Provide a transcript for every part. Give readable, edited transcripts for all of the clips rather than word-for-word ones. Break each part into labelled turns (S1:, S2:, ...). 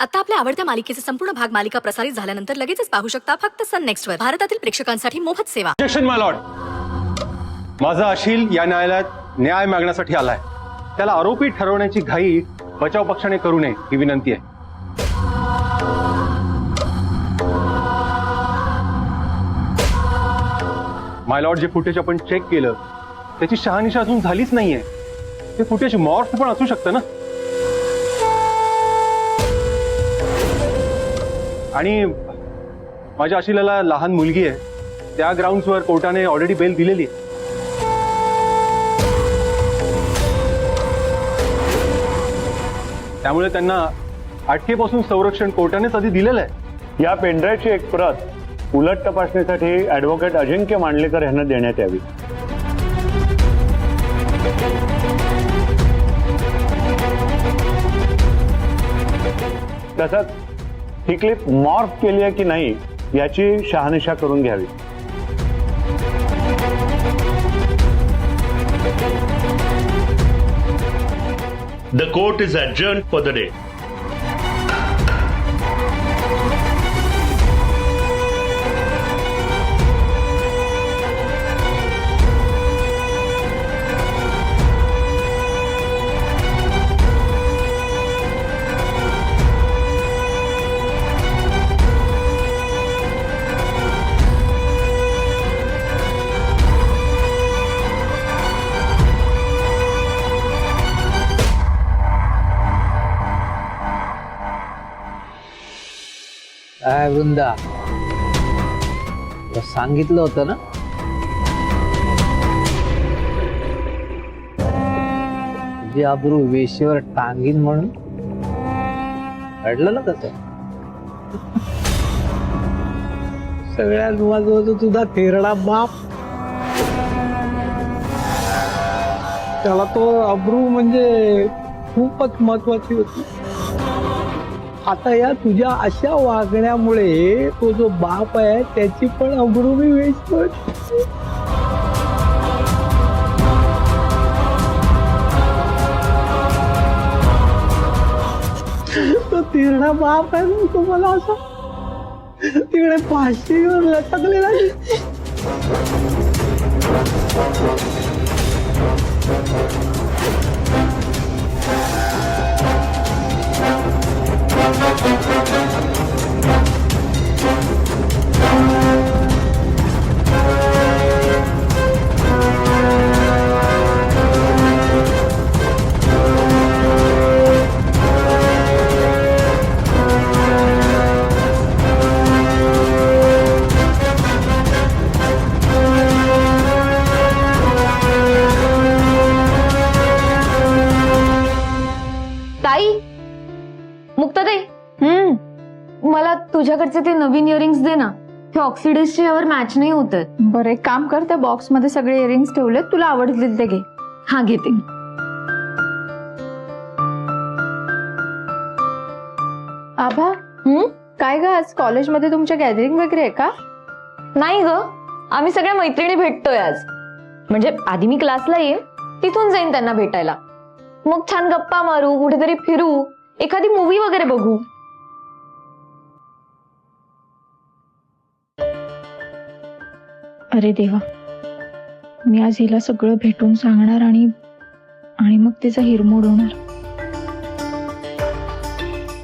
S1: आता आपल्या आवडत्या मालिकेचे संपूर्ण भाग मालिका प्रसारित झाल्यानंतर लगेचच पाहू शकता फक्त सन नेक्स्ट वर. भारतातील प्रेक्षकांसाठी मोफत सेवा.
S2: ऑब्जेक्शन माय लॉर्ड. माझा अशील या न्यायालयात न्याय मागण्यासाठी आलाय. त्याला आरोपी ठरवण्याची घाई बचाव पक्षाने करू नये ही विनंती आहे. माय लॉर्ड, जे फुटेज आपण चेक केलं त्याची शहानिशा अजून झालीच नाहीये. ते फुटेज मॉर्फ पण असू शकतं ना. आणि माझ्या अशिलाला लहान मुलगी आहे. त्या ग्राउंड्सवर कोर्टाने ऑलरेडी बेल दिलेली आहे. त्यामुळे त्यांना अटकेपासून संरक्षण कोर्टानेच आधी दिलेलं आहे.
S3: या पेनड्राईव्हची एक प्रत उलट तपासणीसाठी ॲडव्होकेट अजिंक्य मांडलेकर यांना देण्यात यावी. तसंच ही क्लिप मॉर्फ केली आहे की नाही याची शहानिशा करून घ्यावी.
S4: The court is adjourned for the day.
S5: काय वृंदा, सांगितलं होतं ना तुझी आबरू वेशीवर टांगीन म्हणून. घडलं ना कसं. सगळ्यात महत्वाचं तुझा थेरडा बाप. त्याला तो आबरू म्हणजे खूपच महत्वाची होती. आता या तुझ्या अशा वागण्यामुळे तो जो बाप आहे त्याची पण अब्रू मी वेचतोय. तो तिरडा बाप आहे ना, तो मला असा तिकडे फाशीवर लटकलेला.
S6: ताई, मुक्ताताई, मला तुझ्याकडचे ते नवीन इयरिंग्स दे ना. हे ऑक्सिडाइजच्या यावर मॅच नाही होत.
S7: बरं, एक काम कर, त्या बॉक्स मध्ये सगळे इयरिंग्स ठेवले, तुला आवडतील ते घे.
S6: हा, घेते.
S7: आभा, काय ग, आज कॉलेजमध्ये तुमच्या गॅदरिंग वगैरे आहे का?
S6: नाही ग, आम्ही सगळ्या मैत्रिणी भेटतोय आज. म्हणजे आधी मी क्लासला येईन, तिथून जाईन त्यांना भेटायला. मग छान गप्पा मारू, कुठेतरी फिरू, एखादी मूवी वगैरे बघू.
S7: अरे देवा, मी आज हिला सगळं भेटून सांगणार आणि मग तिचा हिरमोड होणार.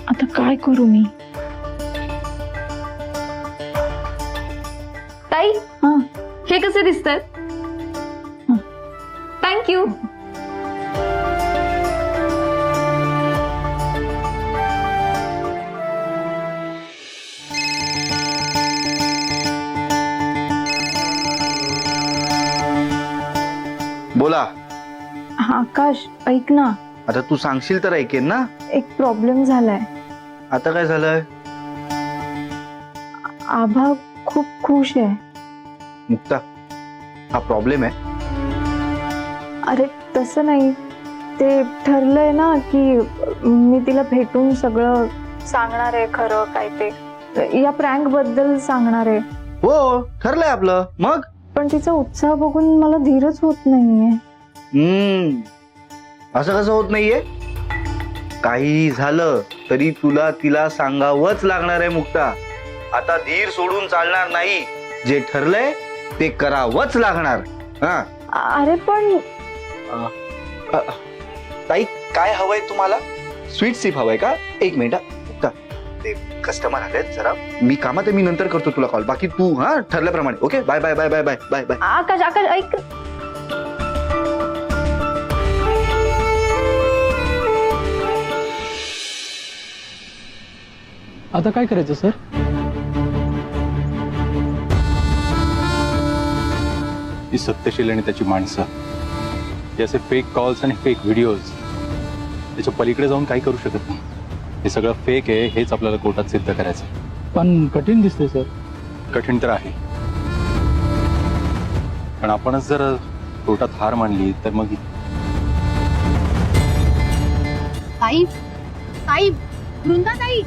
S7: आता काय करू मी?
S6: ताई,
S7: हा,
S6: हे कसे दिसतंय? थँक्यू.
S8: बोला.
S7: हा, आकाश, ऐक ना.
S8: आता तू सांगशील तर ऐकेन ना.
S7: एक प्रॉब्लेम झालाय.
S8: आता काय झालंय?
S7: आभा खूप खुश आहे.
S8: मुक्ता, हा प्रॉब्लेम आहे.
S7: अरे तसं नाही, ते ठरलंय ना की मी तिला भेटून सगळं सांगणार आहे. खरं काय ते या प्रँक बद्दल सांगणार आहे.
S8: हो, ठरलंय आपलं. मग
S7: पण तिचा उत्साह बघून मला धीरच होत नाहीये.
S8: असं कसं होत नाहीये? काही झालं तरी तुला तिला सांगावंच लागणार आहे मुक्ता. आता धीर सोडून चालणार नाही. जे ठरलंय ते करावंच लागणार. हा
S7: अरे पण
S8: ताई, काय हवंय तुम्हाला? स्वीट सिप हवंय का? एक मिनिट हा. मुक्ता, ते कस्टमर आलेत जरा, मी कामात आहे, मी नंतर करतो तुला कॉल. बाकी तू हा ठरल्याप्रमाणे. Okay, bye bye bye bye bye bye bye.
S7: Akash Akash ऐक.
S5: आता काय करायचं सर?
S2: ही सत्यशील आणि त्याची माणसं, हे असे फेक कॉल्स आणि फेक व्हिडिओज, त्याच्या पलीकडे जाऊन काही करू शकत नाही. हे सगळं फेक आहे हेच आपल्याला कोर्टात सिद्ध करायचं.
S5: पण कठीण दिसते सर.
S2: कठीण तर आहे, पण आपणच जर कोर्टात हार मानली तर मग
S9: साईब साईब वृंदाताई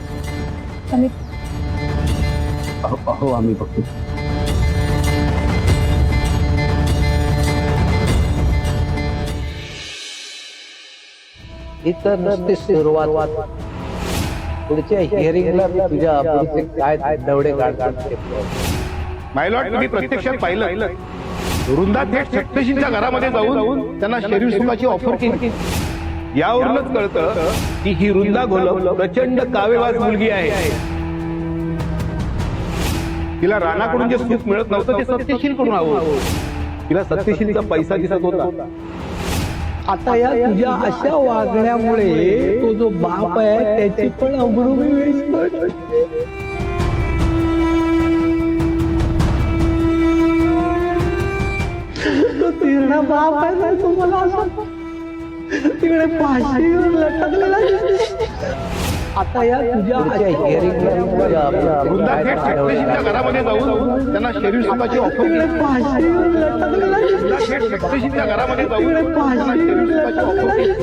S5: हो आम्ही बघतो. इतर नसते सुरुवात, पुढच्या हिअरिंगला मी तुझ्या अब्रूचे काय दवडे काढतो.
S10: मायलॉट, तुम्ही प्रत्यक्षात पाहिलं वृंदा थेट सत्यशीलच्या घरामध्ये जाऊन त्यांना शरीर सुखाची ऑफर केली. यावरूनच कळतं की ही वृंदा घोलप प्रचंड कावेवाज मुलगी आहे. तिला राणाकडून जे सुख मिळत नव्हतं ते सत्यशीलकडून हवं. तिला सत्यशीलचा पैसा दिसत होता.
S5: आता या तुझ्या अशा वागण्यामुळे तो जो बाप आहे त्याची पण अब्रू मी विसरतो. तो तिरडा बाप आहे ना, तुम्हाला असं तिकडे फाशीवर लटकलेला दिसतो. आता या तुझ्या
S10: वृंदा थेट सत्यशीलच्या घरामध्ये जाऊन त्यांना शरीर सुखाची ऑफर
S5: तिकडे
S10: केली.
S5: फाशीवर लटकलेला
S10: वृंदा थेट सत्यशीलच्या घरामध्ये जाऊन त्यांना शरीर सुखाची ऑफर केली.